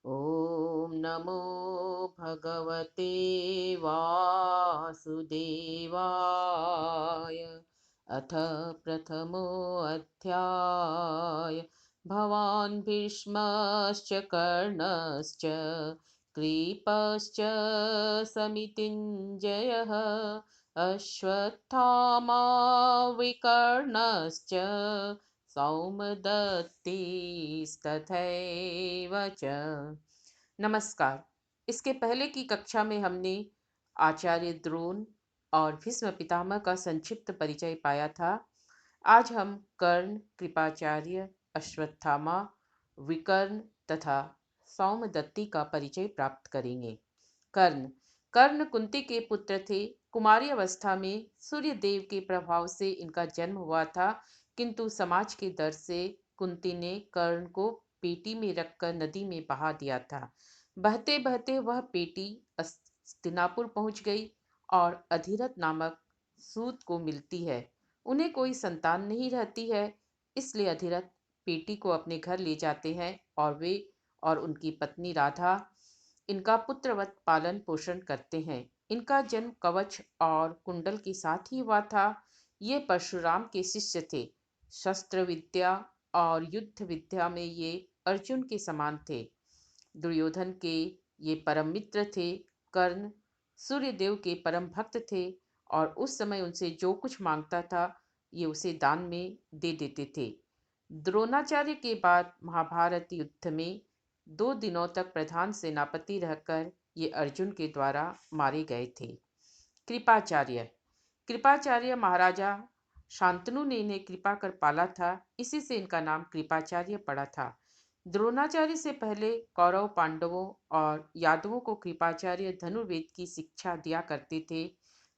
ॐ नमो भगवते वासुदेवाय। अथ प्रथमोऽध्याय। भवान् भीष्मश्च कर्णश्च कृपश्च समितिञ्जयः अश्वत्थामा विकर्णश्च सौमदत्तिस्तथैव च। नमस्कार। इसके पहले की कक्षा में हमने आचार्य द्रोण और भीष्म पितामह का संक्षिप्त परिचय पाया था। आज हम कर्ण, कृपाचार्य, अश्वत्थामा, विकर्ण तथा सौमदत्ति का परिचय प्राप्त करेंगे। कर्ण कर्ण कुंती के पुत्र थे। कुमारी अवस्था में सूर्य देव के प्रभाव से इनका जन्म हुआ था, किंतु समाज के डर से कुंती ने कर्ण को पेटी में रखकर नदी में बहा दिया था। बहते बहते वह पेटी हस्तिनापुर पहुंच गई और अधिरथ नामक सूत को मिलती है। उन्हें कोई संतान नहीं रहती है, इसलिए अधिरथ पेटी को अपने घर ले जाते हैं और वे और उनकी पत्नी राधा इनका पुत्रवत पालन पोषण करते हैं। इनका जन्म कवच और कुंडल के साथ ही हुआ था। ये परशुराम के शिष्य थे। शस्त्र विद्या और युद्ध विद्या में ये अर्जुन के समान थे। दुर्योधन के ये परम मित्र थे। कर्ण सूर्यदेव के परम भक्त थे और उस समय उनसे जो कुछ मांगता था ये उसे दान में दे देते थे। द्रोणाचार्य के बाद महाभारत युद्ध में 2 दिनों तक प्रधान सेनापति रहकर ये अर्जुन के द्वारा मारे गए थे। कृपाचार्य कृपाचार्य महाराजा शांतनु ने इन्हें कृपा कर पाला था, इसी से इनका नाम कृपाचार्य पड़ा था। द्रोणाचार्य से पहले कौरव, पांडवों और यादवों को कृपाचार्य धनुर्वेद की शिक्षा दिया करते थे।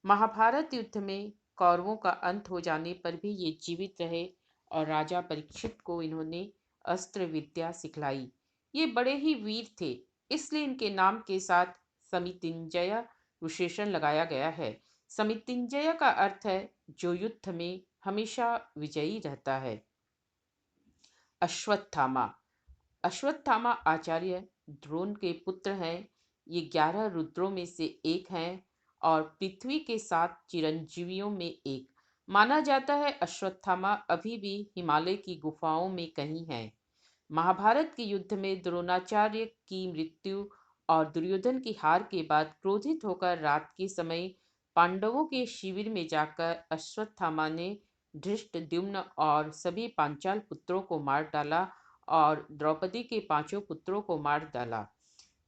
महाभारत युद्ध में कौरवों का अंत हो जाने पर भी ये जीवित रहे और राजा परीक्षित को इन्होंने अस्त्र विद्या सिखलाई। ये बड़े ही वीर थे, इसलिए इनके नाम के साथ समितिंजय विशेषण लगाया गया है। समितिंजय का अर्थ है जो युद्ध में हमेशा विजयी रहता है। अश्वत्थामा अश्वत्थामा आचार्य द्रोण के पुत्र हैं। ये 11 रुद्रों में से एक हैं और पृथ्वी के 7 चिरंजीवियों में एक। माना जाता है अश्वत्थामा अभी भी हिमालय की गुफाओं में कहीं है। महाभारत के युद्ध में द्रोणाचार्य की मृत्यु और दुर्योधन की हार के बाद क्रोधित होकर रात के समय पांडवों के शिविर में जाकर अश्वत्थामा ने धृष्टद्युम्न और सभी पांचाल पुत्रों को मार डाला और द्रौपदी के 5 पुत्रों को मार डाला।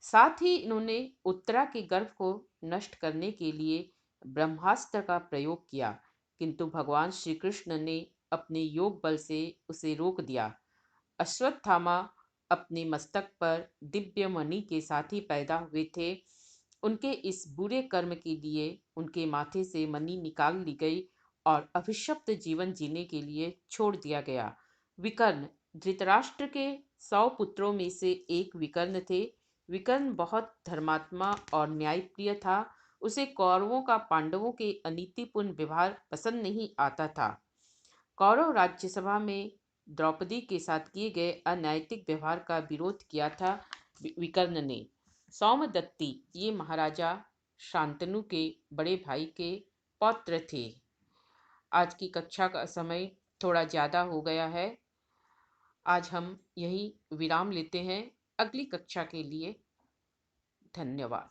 साथ ही इन्होंने उत्तरा के गर्भ को नष्ट करने के लिए ब्रह्मास्त्र का प्रयोग किया, किंतु भगवान श्री कृष्ण ने अपने योग बल से उसे रोक दिया। अश्वत्थामा अपने मस्तक पर दिव्य मणि के साथ ही पैदा हुए थे। उनके इस बुरे कर्म के लिए उनके माथे से मणि निकाल ली गई और अभिशप्त जीवन जीने के लिए छोड़ दिया गया। विकर्ण धृतराष्ट्र के 100 पुत्रों में से एक विकर्ण थे। विकर्ण बहुत धर्मात्मा और न्यायप्रिय था। उसे कौरवों का पांडवों के अनीतिपूर्ण व्यवहार पसंद नहीं आता था। कौरव राज्यसभा में द्रौपदी के साथ किए गए अनैतिक व्यवहार का विरोध किया था विकर्ण ने। सौमदत्ति ये महाराजा शांतनु के बड़े भाई के पौत्र थे। आज की कक्षा का समय थोड़ा ज़्यादा हो गया है। आज हम यही विराम लेते हैं। अगली कक्षा के लिए धन्यवाद।